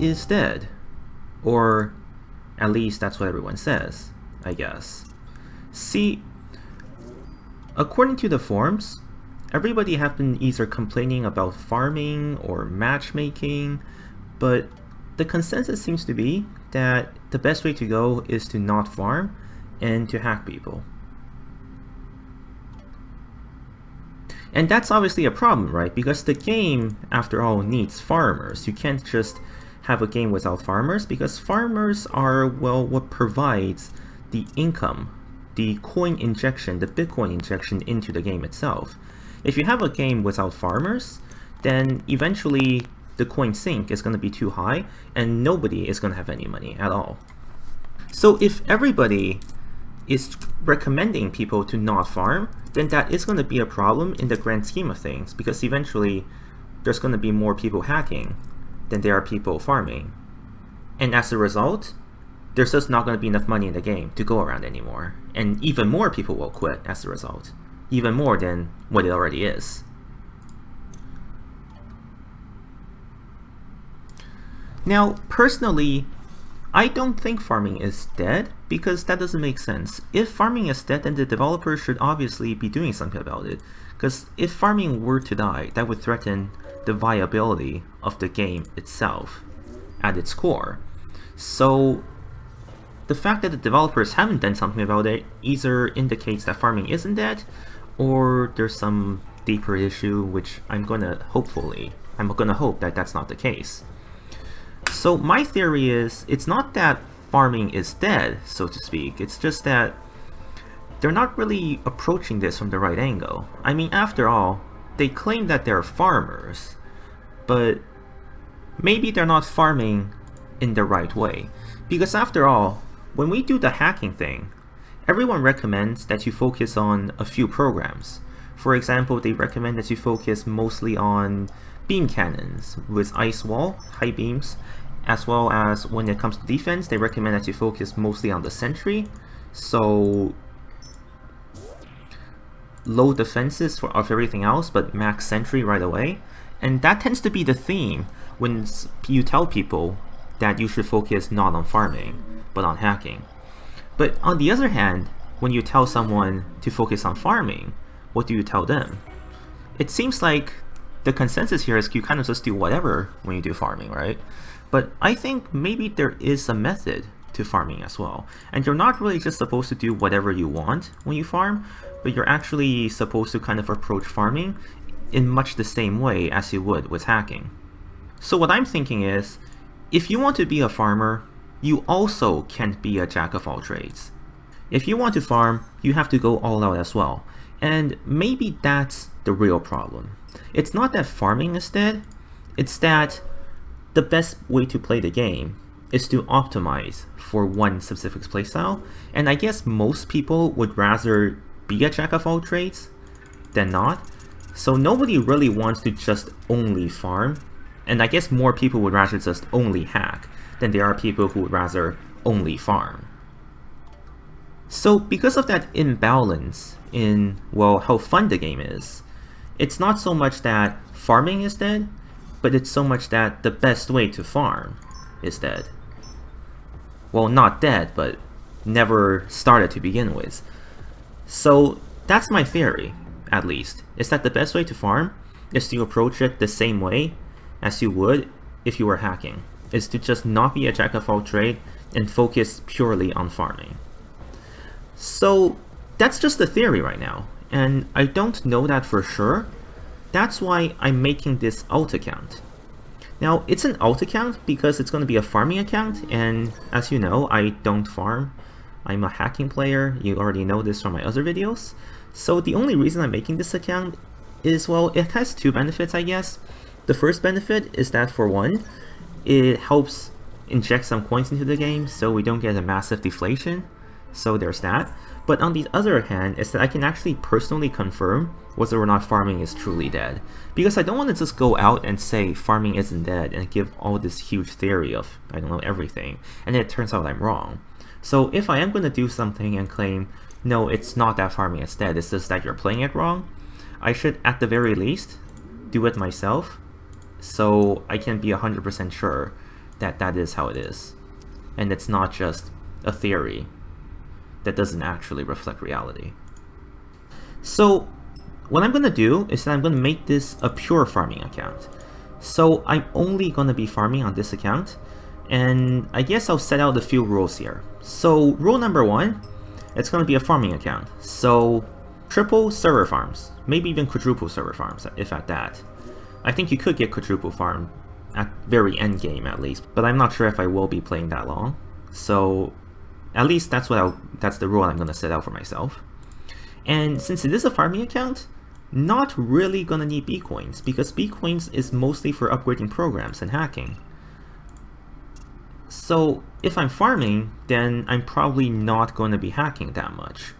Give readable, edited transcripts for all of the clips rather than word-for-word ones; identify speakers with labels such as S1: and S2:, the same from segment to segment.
S1: is dead. Or at least that's what everyone says, I guess. See, according to the forums, everybody have been either complaining about farming or matchmaking, but the consensus seems to be that the best way to go is to not farm and to hack people. And that's obviously a problem, right? Because the game, after all, needs farmers. You can't just have a game without farmers, because farmers are, well, what provides the income, the coin injection, the Bitcoin injection into the game itself. If you have a game without farmers, then eventually the coin sink is going to be too high and nobody is going to have any money at all. So if everybody is recommending people to not farm, then that is going to be a problem in the grand scheme of things, because eventually there's going to be more people hacking than there are people farming. And as a result, there's just not going to be enough money in the game to go around anymore. And even more people will quit as a result. Even more than what it already is. Now, personally, I don't think farming is dead, because that doesn't make sense. If farming is dead, then the developers should obviously be doing something about it. Because if farming were to die, that would threaten the viability of the game itself at its core. So the fact that the developers haven't done something about it either indicates that farming isn't dead, or there's some deeper issue, which I'm gonna hope that that's not the case. So my theory is, it's not that farming is dead, so to speak, it's just that they're not really approaching this from the right angle. I mean, after all, they claim that they're farmers, but maybe they're not farming in the right way. Because after all, when we do the hacking thing, everyone recommends that you focus on a few programs. For example, they recommend that you focus mostly on beam cannons with ice wall, high beams, as well as when it comes to defense, they recommend that you focus mostly on the sentry, so low defenses of everything else, but max sentry right away. And that tends to be the theme when you tell people that you should focus not on farming, but on hacking. But on the other hand, when you tell someone to focus on farming, what do you tell them? It seems like the consensus here is you kind of just do whatever when you do farming, right? But I think maybe there is a method to farming as well. And you're not really just supposed to do whatever you want when you farm, but you're actually supposed to kind of approach farming in much the same way as you would with hacking. So what I'm thinking is, if you want to be a farmer, you also can't be a jack of all trades. If you want to farm, you have to go all out as well. And maybe that's the real problem. It's not that farming is dead, it's that the best way to play the game is to optimize for one specific playstyle, and I guess most people would rather be a jack of all trades than not. So nobody really wants to just only farm, and I guess more people would rather just only hack than there are people who would rather only farm. So because of that imbalance in, well, how fun the game is, it's not so much that farming is dead, but it's so much that the best way to farm is dead. Well, not dead, but never started to begin with. So that's my theory, at least, is that the best way to farm is to approach it the same way as you would if you were hacking, is to just not be a jack of all trade and focus purely on farming. So that's just the theory right now, and I don't know that for sure. That's why I'm making this alt account. Now, it's an alt account because it's going to be a farming account, and as you know, I don't farm. I'm a hacking player. You already know this from my other videos. So the only reason I'm making this account is, well, it has two benefits, I guess. The first benefit is that, for one, it helps inject some coins into the game so we don't get a massive deflation. So there's that. But on the other hand, is that I can actually personally confirm whether or not farming is truly dead. Because I don't want to just go out and say farming isn't dead and give all this huge theory of, I don't know, everything, and then it turns out I'm wrong. So if I am going to do something and claim, no, it's not that farming is dead, it's just that you're playing it wrong, I should at the very least do it myself so I can be 100% sure that that is how it is. And it's not just a theory that doesn't actually reflect reality. So what I'm going to do is that I'm going to make this a pure farming account. So I'm only going to be farming on this account, and I guess I'll set out a few rules here. So rule number 1, it's going to be a farming account. So triple server farms, maybe even quadruple server farms, if at that. I think you could get quadruple farm at very end game at least, but I'm not sure if I will be playing that long. So at least that's the rule I'm going to set out for myself. And since it is a farming account, not really gonna need B-Coins, because B-Coins is mostly for upgrading programs and hacking. So if I'm farming, then I'm probably not going to be hacking that much.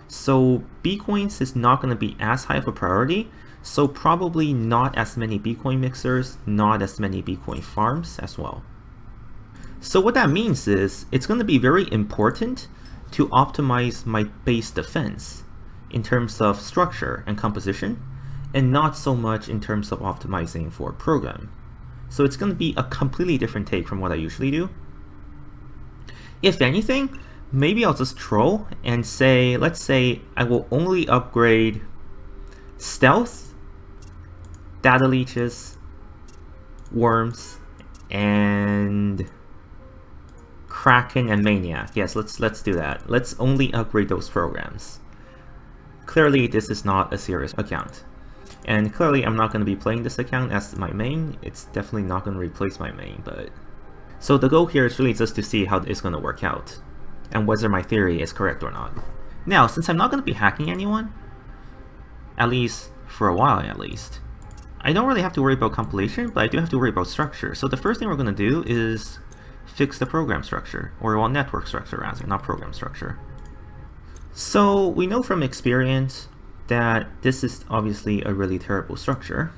S1: So B-Coins is not going to be as high of a priority, so probably not as many B-Coin mixers, not as many B-Coin farms as well. So what that means is, it's going to be very important to optimize my base defense in terms of structure and composition, and not so much in terms of optimizing for program. So it's going to be a completely different take from what I usually do. If anything, maybe I'll just troll and say, let's say I will only upgrade stealth, data leeches, worms, and Kraken and Maniac. Yes, let's do that. Let's only upgrade those programs. Clearly, this is not a serious account. And clearly, I'm not going to be playing this account as my main. It's definitely not going to replace my main, but... So the goal here is really just to see how it's going to work out, and whether my theory is correct or not. Now, since I'm not going to be hacking anyone, at least for a while at least, I don't really have to worry about compilation, but I do have to worry about structure. So the first thing we're going to do is fix the program structure, or well, network structure rather, not program structure. So we know from experience that this is obviously a really terrible structure.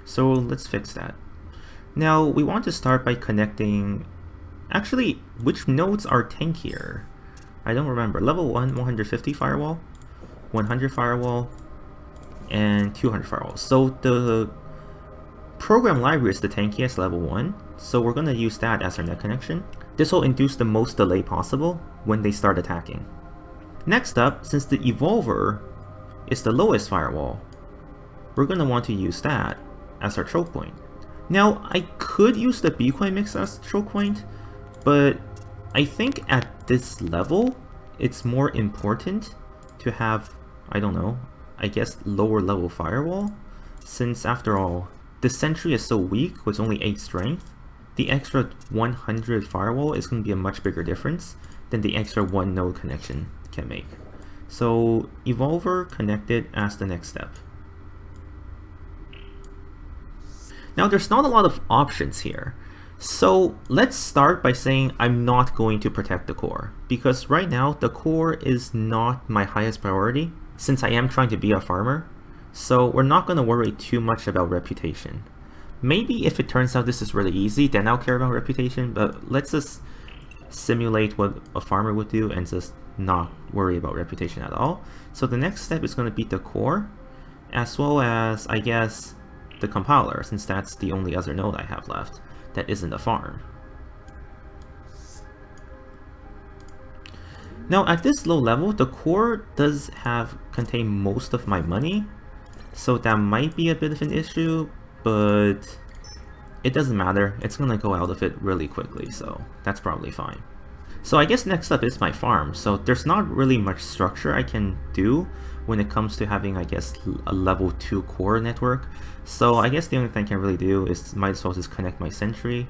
S1: So let's fix that. Now we want to start by connecting, actually, which nodes are tankier? I don't remember. Level 1, 150 firewall, 100 firewall, and 200 firewall. So the program library is the tankiest, level 1. So we're going to use that as our net connection. This will induce the most delay possible when they start attacking. Next up, since the Evolver is the lowest firewall, we're going to want to use that as our choke point. Now, I could use the B-Coin mix as choke point, but I think at this level, it's more important to have, I don't know, I guess lower level firewall, since after all, the Sentry is so weak with only 8 strength, the extra 100 firewall is going to be a much bigger difference than the extra 1 node connection can make. So Evolver connected as the next step. Now there's not a lot of options here. So let's start by saying I'm not going to protect the core, because right now the core is not my highest priority since I am trying to be a farmer. So we're not going to worry too much about reputation. Maybe if it turns out this is really easy, then I'll care about reputation, but let's just simulate what a farmer would do and just not worry about reputation at all. So the next step is going to be the core, as well as, I guess, the compiler, since that's the only other node I have left that isn't a farm. Now at this low level, the core does contain most of my money, so that might be a bit of an issue, but it doesn't matter. It's gonna go out of it really quickly, so that's probably fine. So I guess next up is my farm. So there's not really much structure I can do when it comes to having, I guess, a level 2 core network. So I guess the only thing I can really do is might as well just connect my Sentry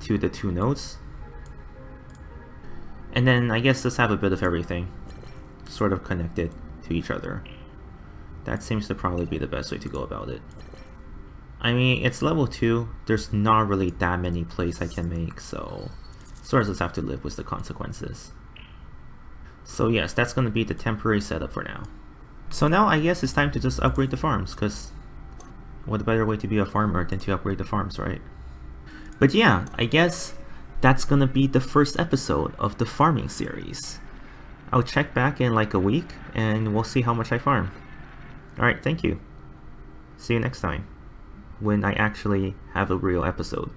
S1: to the 2 nodes. And then I guess just have a bit of everything sort of connected to each other. That seems to probably be the best way to go about it. I mean, it's level 2, there's not really that many plays I can make, so sort of just have to live with the consequences. So yes, that's going to be the temporary setup for now. So now I guess it's time to just upgrade the farms, because what a better way to be a farmer than to upgrade the farms, right? But yeah, I guess that's going to be the first episode of the farming series. I'll check back in like a week and we'll see how much I farm. Alright, thank you. See you next time, when I actually have a real episode.